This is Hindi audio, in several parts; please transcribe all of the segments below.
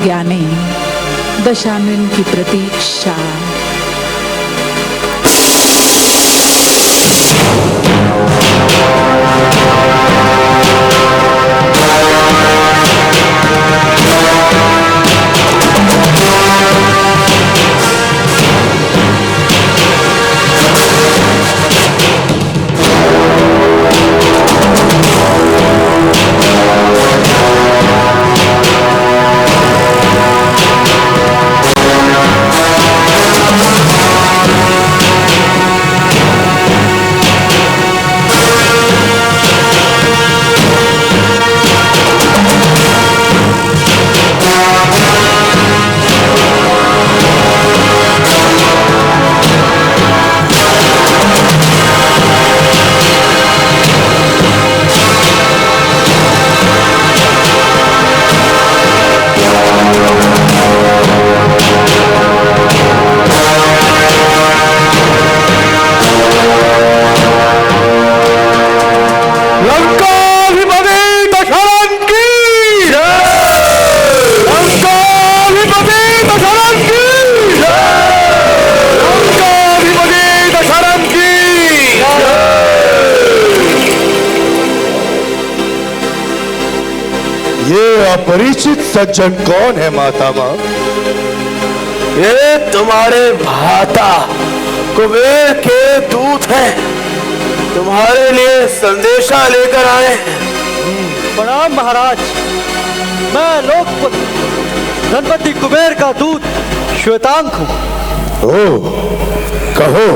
ज्ञाने दशानन की प्रतीक्षा। परिचित सज्जन कौन है माता मां? ये तुम्हारे भ्राता कुबेर के दूत हैं, तुम्हारे लिए संदेशा लेकर आए हैं। प्रणाम महाराज, मैं लोकपुत्र धनपति कुबेर का दूत श्वेतांक हूँ। ओह, कहो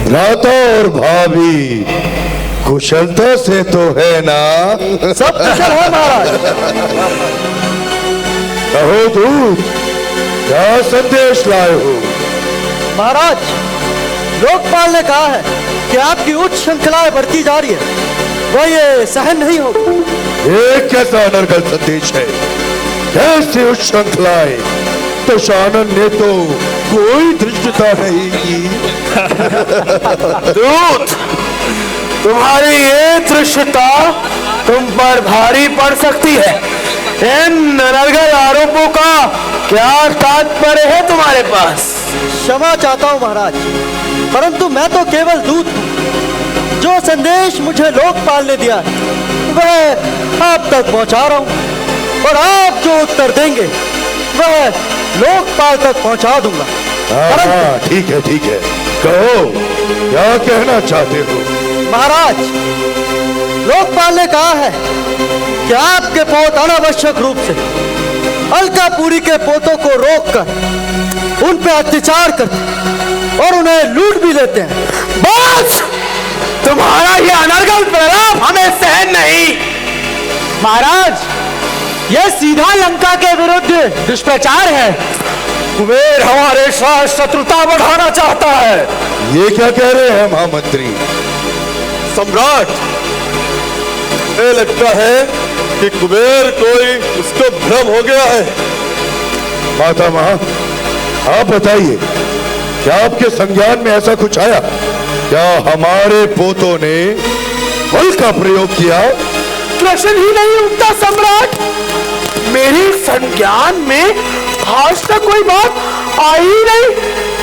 भ्राता और भाभी कुशलता से तो है ना? सब कुशल है महाराज। कहो दूत, क्या संदेश लाए हो? महाराज, लोकपाल ने कहा है कि आपकी उच्च श्रृंखलाएं बढ़ती जा रही है, वह ये सहन नहीं होगी। ये कैसा अनर्गल संदेश है? कैसी उच्च श्रृंखलाएं? दशानन ने तो कोई धृष्टता नहीं की। दूत, तुम्हारी ये धृष्टता तुम पर भारी पड़ सकती है। इन अनर्गल आरोपों का क्या तात्पर्य है तुम्हारे पास? क्षमा चाहता हूँ महाराज, परंतु मैं तो केवल दूत हूँ। जो संदेश मुझे लोकपाल ने दिया है वह आप तक पहुँचा रहा हूँ, और आप जो उत्तर देंगे वह लोकपाल तक पहुँचा दूंगा। ठीक है, ठीक है, कहो क्या कहना चाहते हो? महाराज, लोकपाल ने कहा है कि आपके पोत अनावश्यक रूप से अलकापुरी के पोतों को रोककर उन पे अत्याचार करते और उन्हें लूट भी लेते हैं। बस, तुम्हारा ये अनर्गल प्रलाप हमें सहन नहीं। महाराज, यह सीधा लंका के विरुद्ध दुष्प्रचार है। कुबेर हमारे साथ शत्रुता बढ़ाना चाहता है। ये क्या कह रहे हैं महामंत्री? सम्राट, ये लगता है कि कुबेर कोई उसको भ्रम हो गया है। माता मां, आप बताइए, क्या आपके संज्ञान में ऐसा कुछ आया? क्या हमारे पोतों ने बल का प्रयोग किया? प्रश्न ही नहीं उठता सम्राट। मेरे संज्ञान में आज तक कोई बात आई ही नहीं।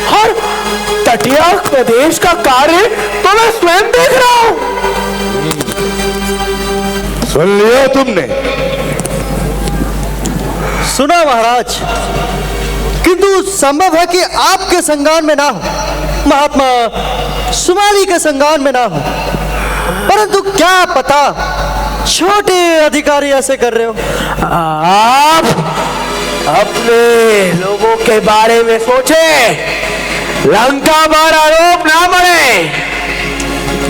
हर तटीय प्रदेश का कार्य तो मैं स्वयं देख रहा हूं। सुन लिया तुमने? सुना महाराज, किंतु संभव है कि आपके संज्ञान में ना हो, महात्मा सुमाली के संज्ञान में ना हो, परंतु क्या पता छोटे अधिकारी ऐसे कर रहे हो। आप अपने लोगों के बारे में सोचे, लंका पर आरोप ना बढ़े।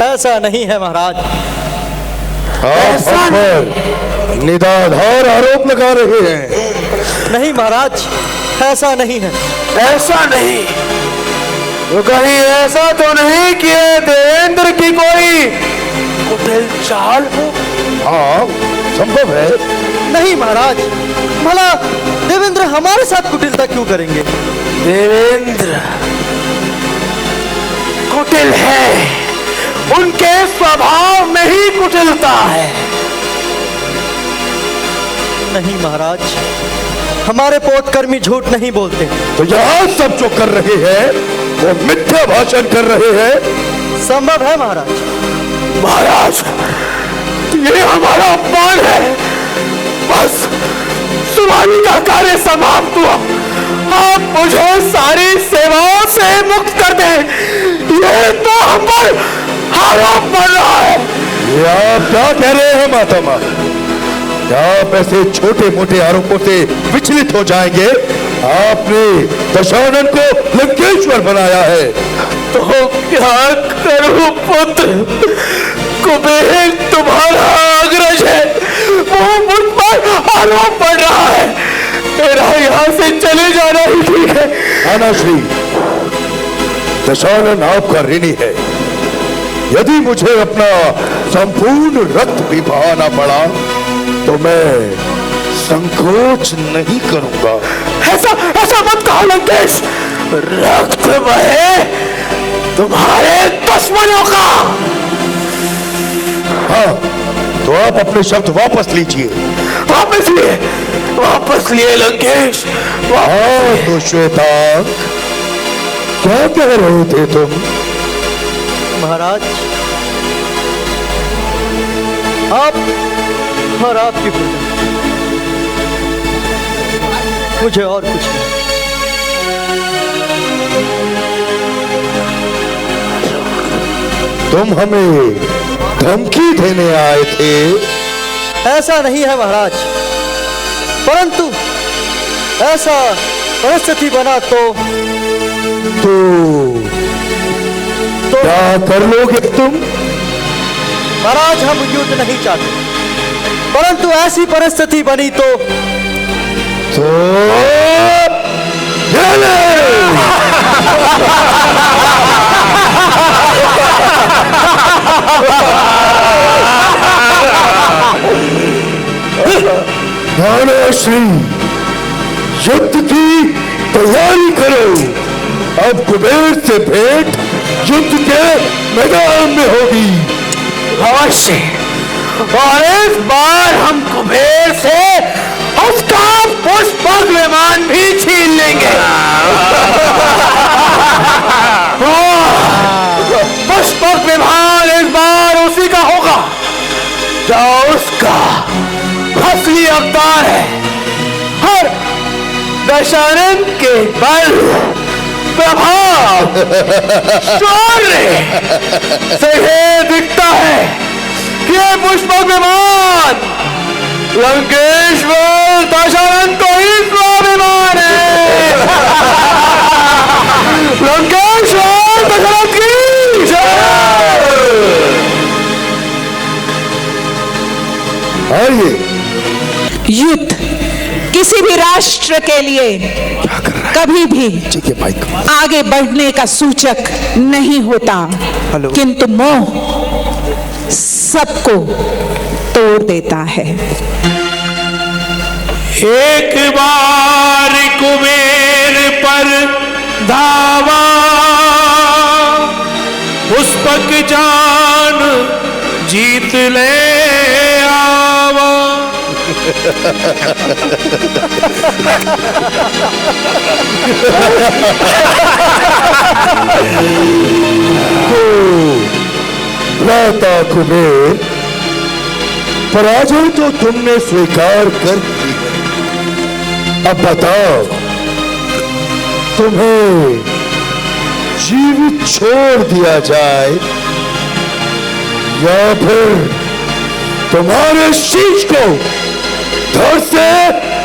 ऐसा नहीं है महाराज। आप हम पर निराधार आरोप लगा रहे हैं। नहीं महाराज, ऐसा नहीं है। ऐसा नहीं तो कहीं ऐसा तो नहीं कि देवेंद्र की कोई कुटिल चाल हो? हाँ, संभव है। नहीं महाराज, भला देवेंद्र हमारे साथ कुटिलता क्यों करेंगे? देवेंद्र कुटिल है, उनके स्वभाव में ही कुटिलता है। नहीं महाराज, हमारे पोतकर्मी झूठ नहीं बोलते। तो यहाँ सब जो कर रहे हैं वो मिथ्या भाषण कर रहे हैं। संभव है महाराज। महाराज, ये हमारा अपमान है। बस सुवानी का कार्य समाप्त हुआ। आप मुझे सारी सेवाओं से मुक्त कर दें। ये तो हम पर आरोप पड़ रहा है। ये आप क्या कह रहे हैं मातामा? क्या आप ऐसे छोटे मोटे आरोपों से विचलित हो जाएंगे? आपने दशानन को लंकेश्वर बनाया है। तो क्या करूं पुत्र? कुबेर तुम्हारा अग्रज है, वो मुझ पर आरोप पड़ रहा है। मेरा यहाँ से चले जाना ही ठीक है। आना श्री, दशानन आपका ऋणी है। यदि मुझे अपना संपूर्ण रक्त भी बहाना पड़ा तो मैं संकोच नहीं करूंगा। ऐसा ऐसा मत कहो लंकेश। रक्त बहे तुम्हारे दुश्मनों का। हाँ, तो आप अपने शब्द वापस लीजिए। वापस लिए लंकेश। हाँ तो श्वेता, क्या कह रहे थे तुम? महाराज, आप और आपकी प्रजा, मुझे और कुछ नहीं। तुम हमें धमकी देने आए थे? ऐसा नहीं है महाराज, परंतु ऐसा परिस्थिति बना तो क्या कर लोगे तुम? महाराज, हम युद्ध नहीं चाहते, परंतु ऐसी परिस्थिति बनी तो श्री, युद्ध की तैयारी करो। अब कुबेर से भेंट युद्ध के मैदान में होगी। अवश्य। और इस बार हम कुबेर से उसका पुष्पक विमान भी छीन लेंगे। पुष्पक विमान इस बार उसी का होगा जो उसका असली अवतार है। और दशानन के बल, प्रभाव, शौर्य से ये दिखता है कि ये पुष्पक विमान लंकेश्वर दशानन को ही स्वाभिमान है। लंकेश्वर दशरथ की जय। आइए। युद्ध किसी भी राष्ट्र के लिए कभी भी आगे बढ़ने का सूचक नहीं होता, किंतु मोह सबको तोड़ देता है। एक बार कुबेर पर धावा, पुष्पक जान जीत ले आवा। भ्राता कुबेर, पराजय तो तुमने स्वीकार कर ली है। अब बताओ, तुम्हें जीवित छोड़ दिया जाए या फिर तुम्हारे शीश को धड़ से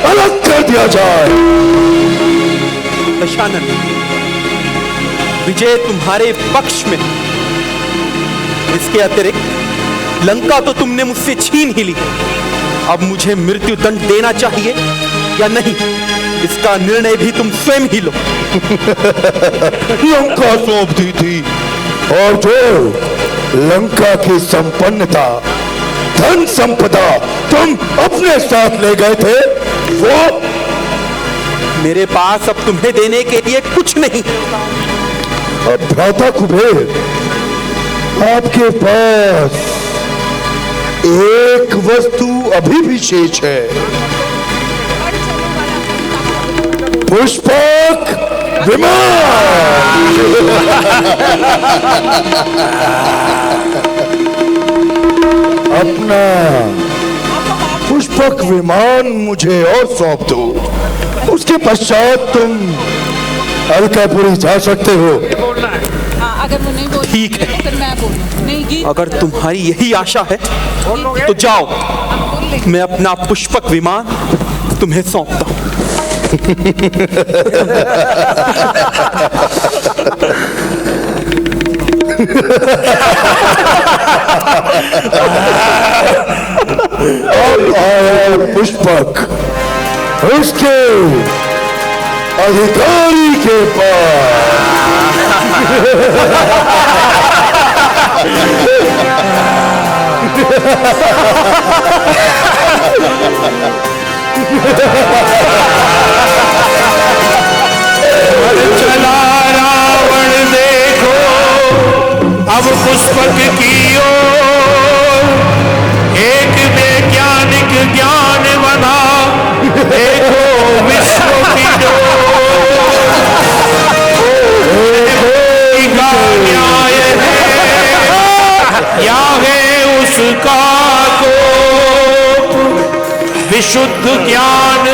अलग कर दिया जाए? दशानन, विजय तुम्हारे पक्ष में। इसके अतिरिक्त लंका तो तुमने मुझसे छीन ही ली। अब मुझे मृत्यु दंड देना चाहिए या नहीं, इसका निर्णय भी तुम स्वयं ही लो। लंका सौंप दी थी, और जो लंका की संपन्नता, धन संपदा तुम अपने साथ ले गए थे, वो मेरे पास अब तुम्हें देने के लिए कुछ नहीं। अब भ्राता कुबेर, आपके पास एक वस्तु अभी भी शेष है। पुष्पक विमान। अपना पुष्पक विमान मुझे और सौंप दो, उसके पश्चात तुम अलकापुरी जा सकते हो। अगर वो नहीं बोले ठीक है, फिर मैं बोलूं। नहीं गीत अगर तुम्हारी यही आशा है तो जाओ, मैं अपना पुष्पक विमान तुम्हें सौंपता हूं। अब आया पुष्पक उसके अधिकारी के पास। चला रावण देखो अब पुष्पक की ओर, एक वैज्ञानिक ज्ञान बना देखो विश्व की डोर। का न्याय है या है उसका कोप, विशुद्ध ज्ञान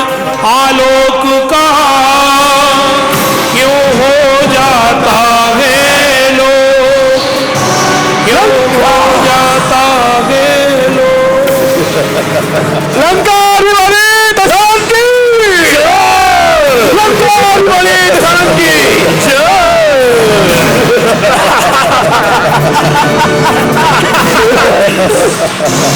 आलोक का